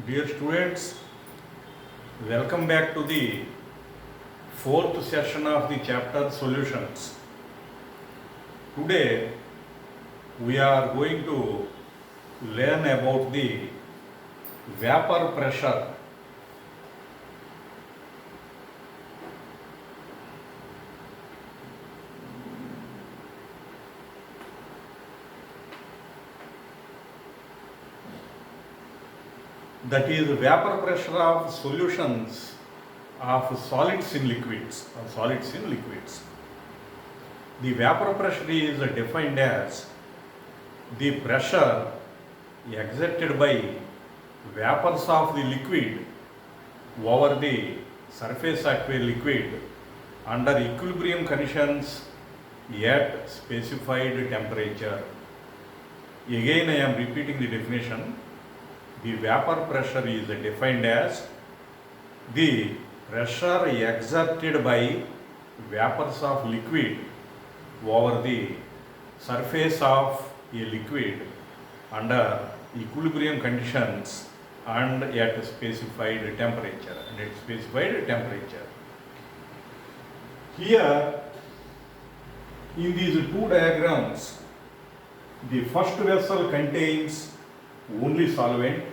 Dear students, welcome back to the fourth session of the chapter Solutions. Today we are going to learn about the vapor pressure. That is vapor pressure of solutions of solids in liquids or solids in liquids. The vapor pressure is defined as the pressure exerted by vapors of the liquid over the surface of a liquid under equilibrium conditions at specified temperature. Again, I am repeating the definition. The vapor pressure is defined as the pressure exerted by vapors of liquid over the surface of a liquid under equilibrium conditions and at specified temperature. Here, in these two diagrams, the first vessel contains only solvent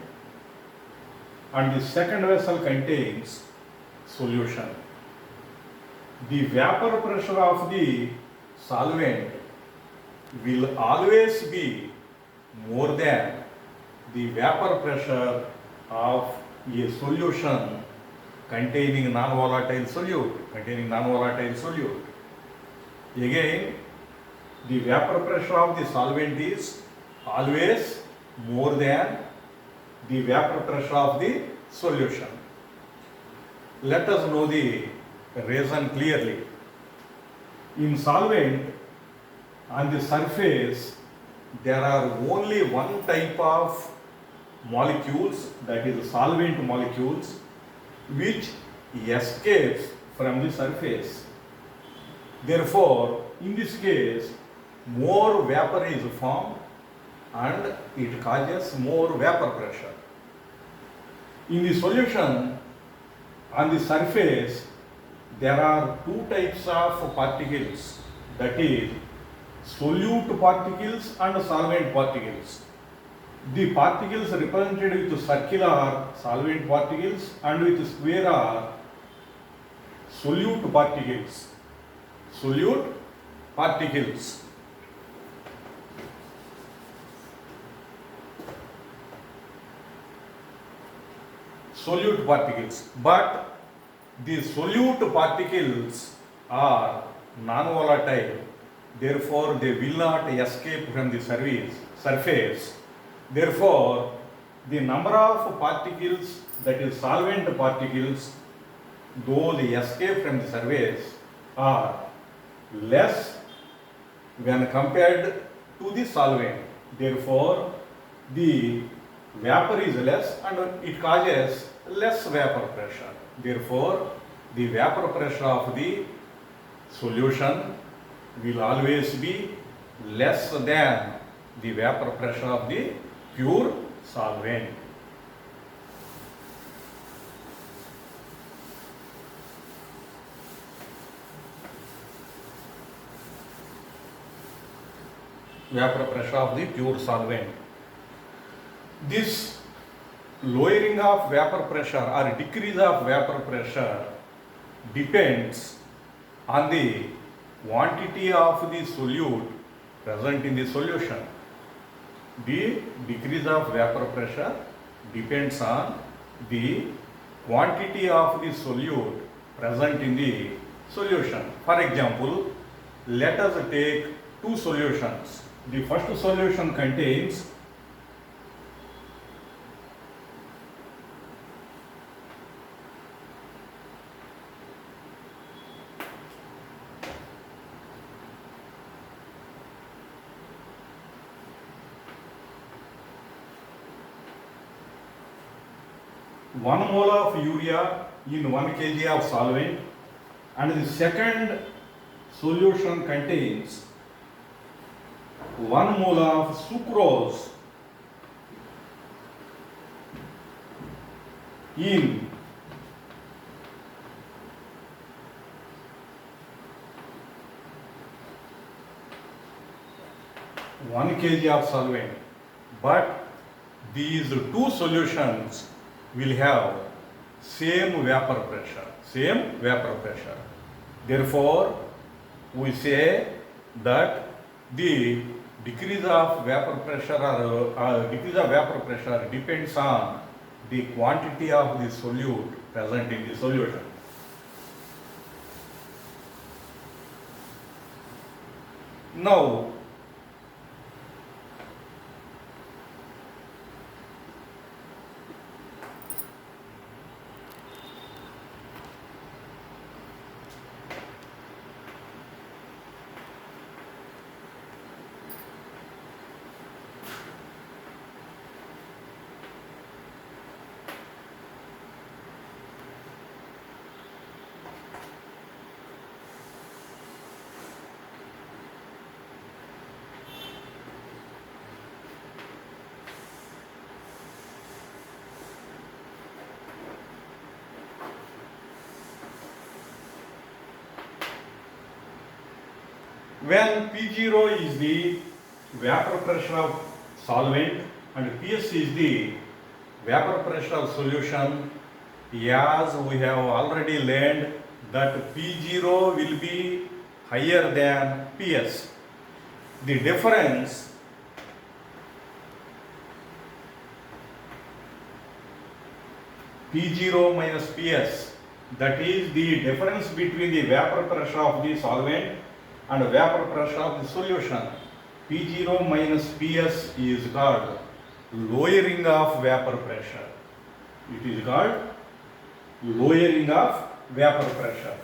and the second vessel contains solution. The vapor pressure of the solvent will always be more than the vapor pressure of a solution containing non-volatile solute. Again, the vapor pressure of the solvent is always more than the vapor pressure of the solution. Let us know the reason clearly. In solvent, on the surface, there are only one type of molecules, that is solvent molecules, which escapes from the surface. Therefore, in this case, more vapor is formed and it causes more vapor pressure. In the solution, on the surface, there are two types of particles, that is solute particles and solvent particles. The particles represented with circle are solvent particles and with square are solute particles. But the solute particles are non-volatile, therefore they will not escape from the surface. Therefore, the number of particles, that is solvent particles, though they escape from the surface, are less when compared to the solvent. Therefore, the vapor is less and it causes less vapor pressure. Therefore, the vapor pressure of the solution will always be less than the vapor pressure of the pure solvent. Vapor pressure of the pure solvent. This lowering of vapor pressure or decrease of vapor pressure depends on the quantity of the solute present in the solution. The decrease of vapor pressure depends on the quantity of the solute present in the solution. For example, let us take two solutions. The first solution contains one mole of urea in 1 kg of solvent, and the second solution contains 1 mole of sucrose in 1 kg of solvent, but these two solutions will have same vapor pressure. Therefore, we say that the decrease of vapor pressure or decrease of vapor pressure depends on the quantity of the solute present in the solution. Now, when P0 is the vapor pressure of solvent and Ps is the vapor pressure of solution, as we have already learned that P0 will be higher than Ps. The difference P0 minus Ps, that is the difference between the vapor pressure of the solvent and vapor pressure of the solution. P0 minus Ps is called lowering of vapor pressure. It is called lowering of vapor pressure.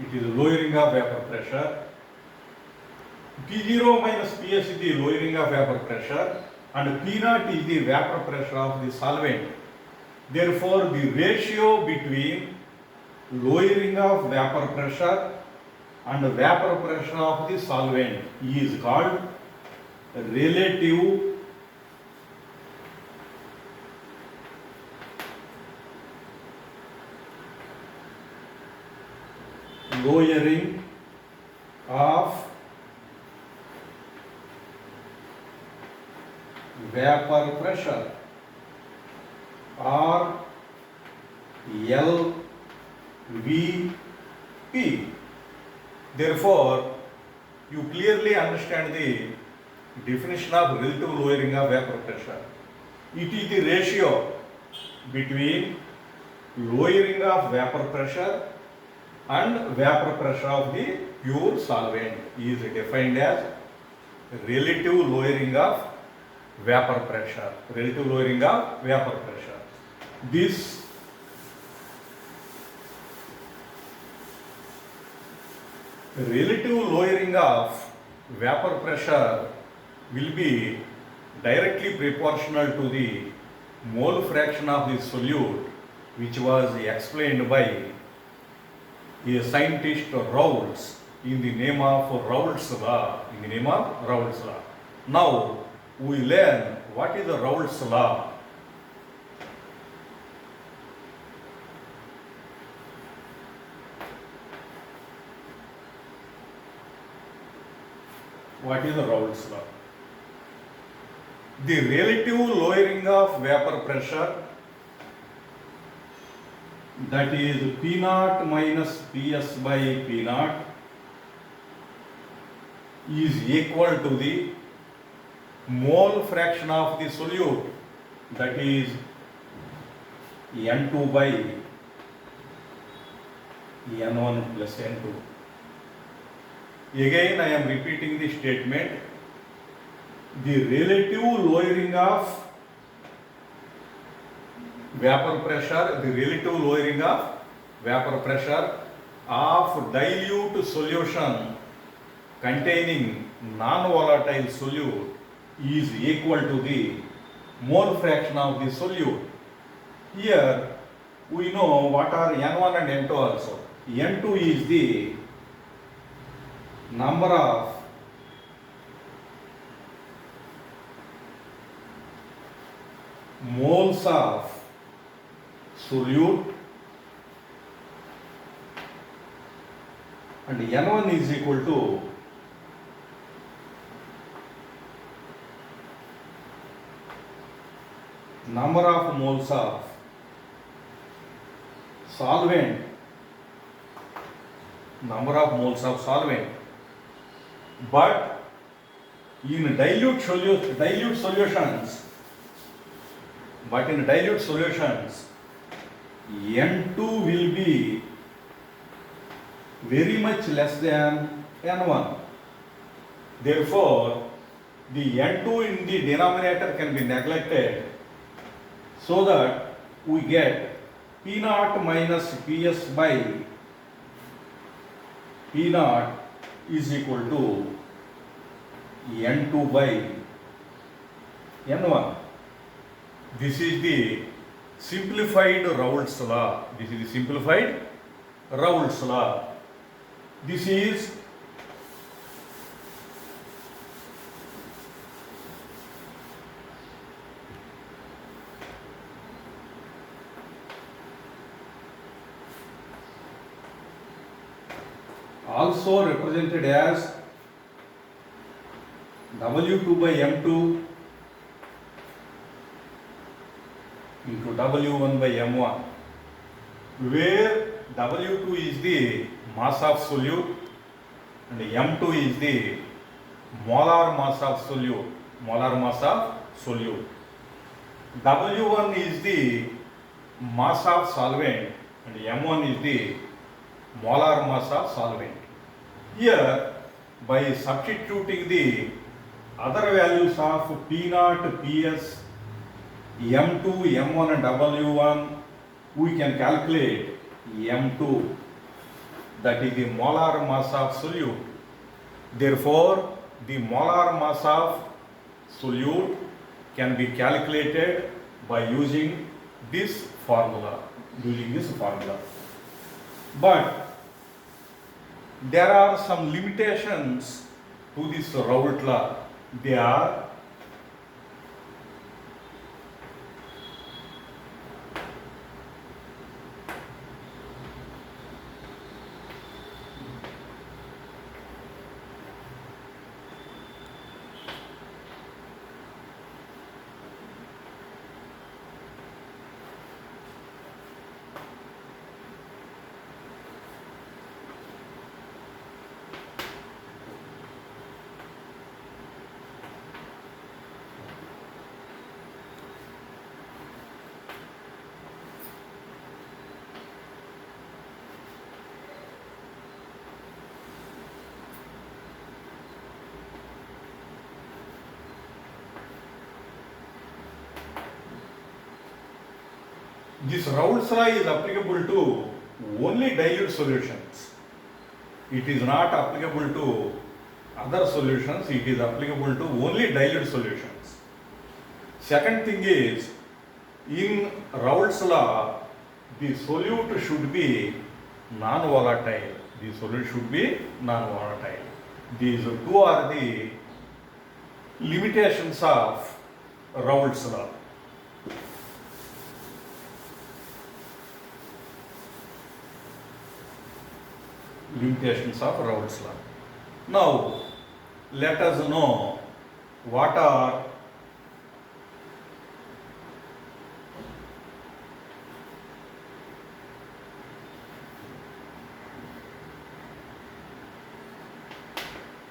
It is lowering of vapor pressure. P0 minus Ps is the lowering of vapor pressure and P0 is the vapor pressure of the solvent. Therefore, the ratio between lowering of vapor pressure and vapor pressure of the solvent is called relative lowering of vapor pressure or LVP. Therefore, you clearly understand the definition of relative lowering of vapor pressure. It is the ratio between lowering of vapor pressure and vapor pressure of the pure solvent is defined as relative lowering of vapor pressure. Relative lowering of vapor pressure. This relative lowering of vapor pressure will be directly proportional to the mole fraction of the solute, which was explained by a scientist Raoults in the name of Raoults law. Now we learn what is the Raoults law. What is the Raoults law? The relative lowering of vapor pressure, that is P0 minus Ps by P0, is equal to the mole fraction of the solute, that is N2 by N1 plus N2. Again, I am repeating the statement. The relative lowering of vapor pressure, the relative lowering of vapor pressure of dilute solution containing non-volatile solute is equal to the mole fraction of the solute. Here we know what are N1 and N2 also. N2 is the number of moles of solute and N1 is equal to number of moles of solvent, but in dilute solutions, N2 will be very much less than N1. Therefore, the N2 in the denominator can be neglected so that we get P0 minus Ps by P0 is equal to N2 by N1. This is the simplified Raoult's law. This is also represented as W2 by M2 into W1 by M1, where W2 is the mass of solute and M2 is the molar mass of solute. W1 is the mass of solvent and M1 is the molar mass of solvent. Here, by substituting the other values of P0, Ps, M2, M1 and W1, we can calculate M2, that is the molar mass of solute. Therefore, the molar mass of solute can be calculated by using this formula. But there are some limitations to this Raoult law. They are this Raoult's law is applicable to only dilute solutions. It is not applicable to other solutions, it is applicable to only dilute solutions. Second thing is, in Raoult's law, the solute should be non-volatile. These two are the limitations of Raoult's law. Now, let us know what are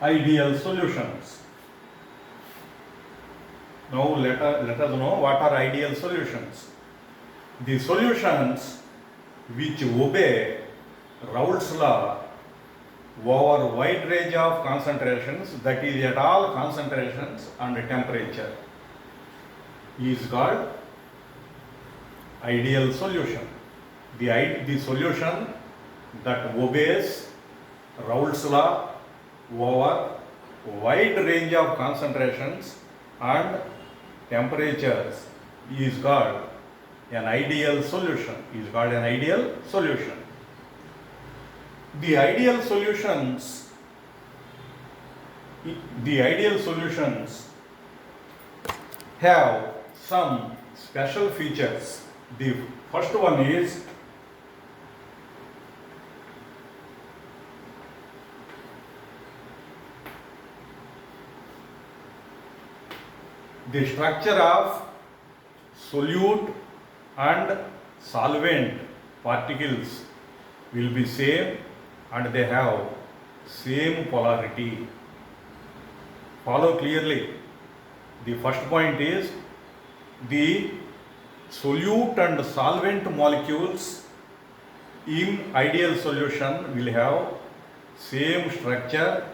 ideal solutions. Now, let us know what are ideal solutions. The solutions which obey Raoult's law over a wide range of concentrations, that is at all concentrations and temperature, is called ideal solution. The solution that obeys Raoult's law over wide range of concentrations and temperatures is called an ideal solution. The ideal solutions have some special features. The first one is the structure of solute and solvent particles will be same and they have same polarity. Follow clearly. The first point is the solute and solvent molecules in ideal solution will have same structure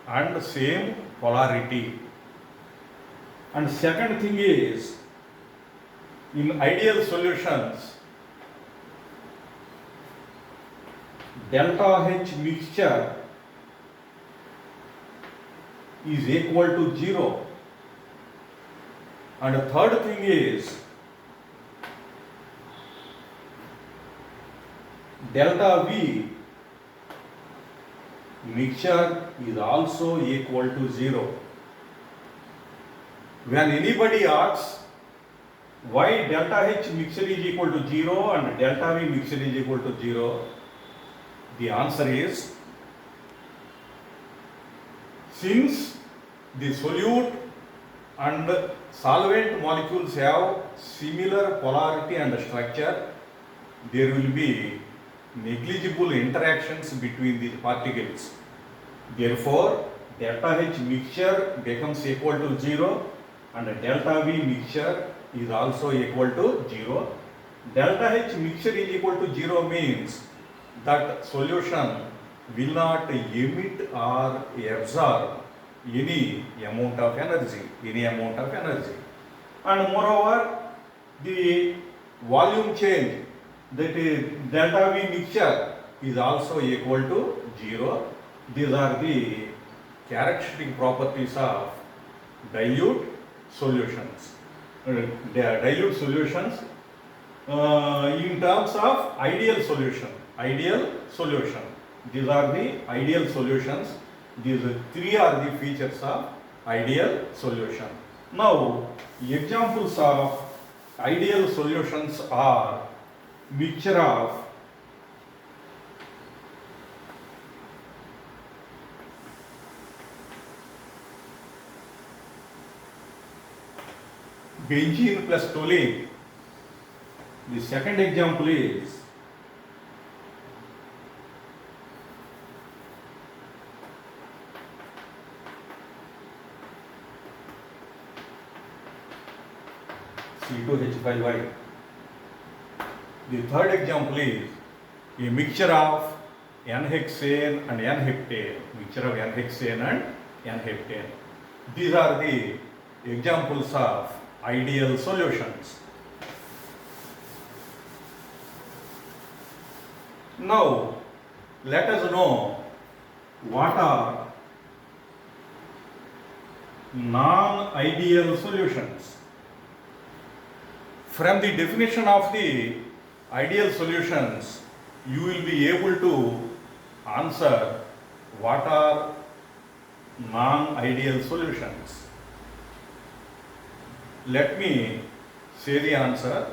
and same polarity. And second thing is, in ideal solutions, delta H mixture is equal to 0. And the third thing is, delta V mixture is also equal to 0. When anybody asks why delta H mixture is equal to 0 and delta V mixture is equal to 0, the answer is, since the solute and solvent molecules have similar polarity and structure, there will be negligible interactions between the particles. Therefore, delta H mixture becomes equal to 0 and delta V mixture is also equal to 0. Delta H mixture is equal to 0 means that solution will not emit or absorb any amount of energy. And moreover, the volume change, that is delta V mixture, is also equal to 0. These are the characteristic properties of dilute solutions. Dilute solutions in terms of ideal solution. These are the ideal solutions. These three are the features of ideal solution. Now, examples of ideal solutions are mixture of benzene plus toluene. The second example is C2H5Y. The third example is a mixture of N-hexane and N-heptane. These are the examples of ideal solutions. Now, let us know what are non-ideal solutions. From the definition of the ideal solutions, you will be able to answer what are non-ideal solutions. Let me say the answer.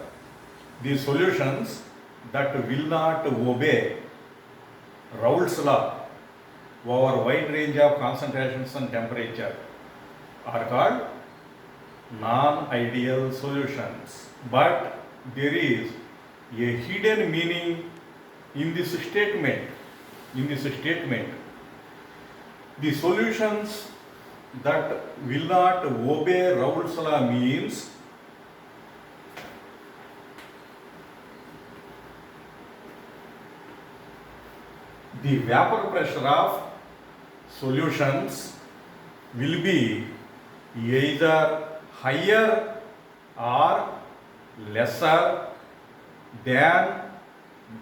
The solutions that will not obey Raoult's law over wide range of concentrations and temperature are called non-ideal solutions. But there is a hidden meaning in this statement. The solutions that will not obey Raoult's law means the vapor pressure of solutions will be either higher or lesser than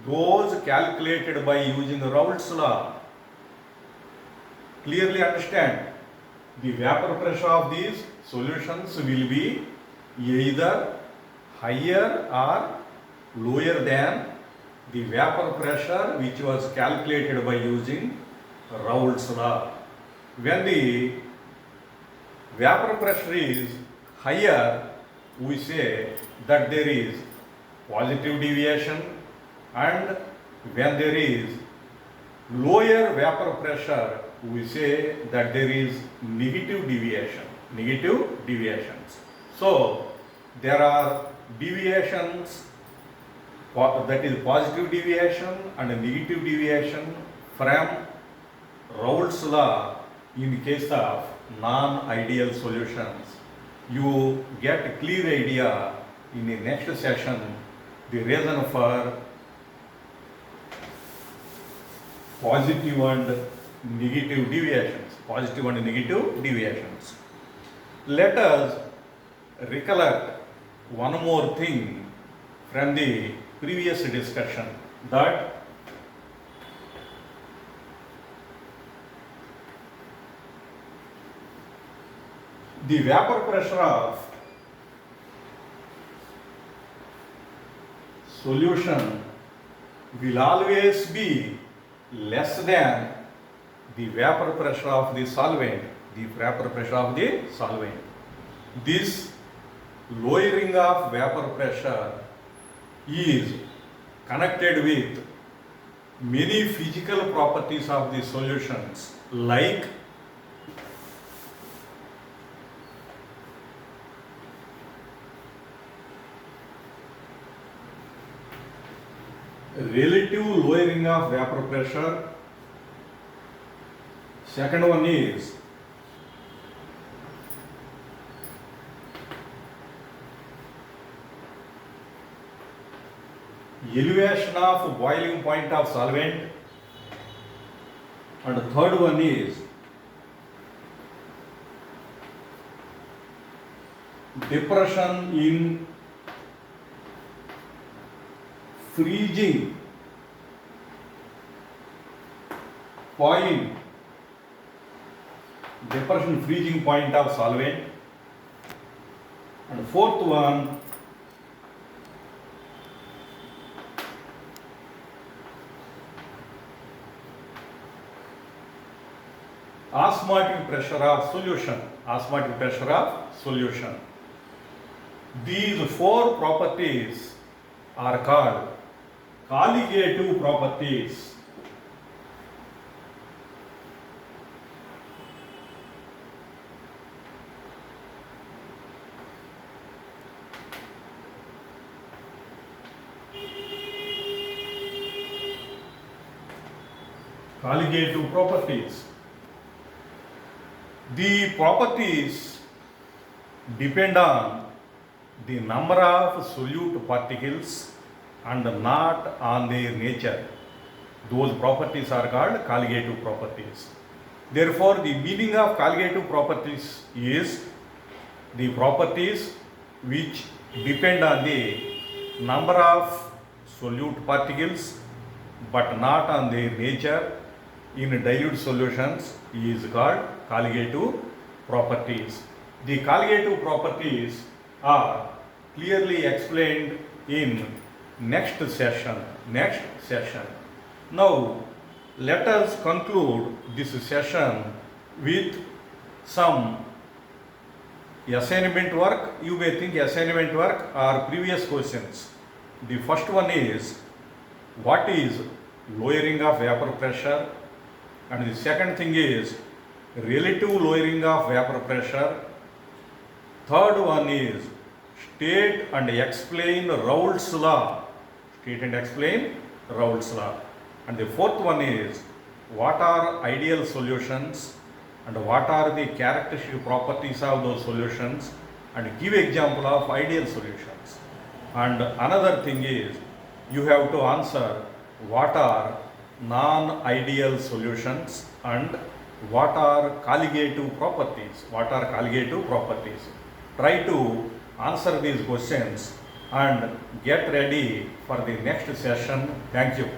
those calculated by using Raoult's law. Clearly understand, the vapor pressure of these solutions will be either higher or lower than the vapor pressure which was calculated by using Raoult's law. When the vapor pressure is higher, we say that there is positive deviation, and when there is lower vapor pressure, we say that there is negative deviation, negative deviations. So there are deviations, that is positive deviation and negative deviation from Raoult's law in the case of non-ideal solutions. You get a clear idea in the next session the reason for positive and negative deviations. Positive and negative deviations. Let us recollect one more thing from the previous discussion, that the vapor pressure of solution will always be less than the vapor pressure of the solvent, This lowering of vapor pressure is connected with many physical properties of the solutions, like relative lowering of vapor pressure. Second one is elevation of boiling point of solvent, and third one is depression in freezing point, freezing point of solvent, and fourth one osmotic pressure of solution. These four properties are called colligative properties. Colligative properties. The properties depend on the number of solute particles and not on their nature. Those properties are called colligative properties. Therefore, the meaning of colligative properties is the properties which depend on the number of solute particles but not on their nature in dilute solutions is called colligative properties. The colligative properties are clearly explained in next session. Now let us conclude this session with some assignment work. You may think assignment work are previous questions. The first one is, what is lowering of vapor pressure? And the second thing is relative lowering of vapor pressure. Third one is state and explain Raoult's law. And the fourth one is, what are ideal solutions and what are the characteristic properties of those solutions, and give example of ideal solutions. And another thing is, you have to answer what are non-ideal solutions and what are colligative properties. Try to answer these questions and get ready for the next session. Thank you.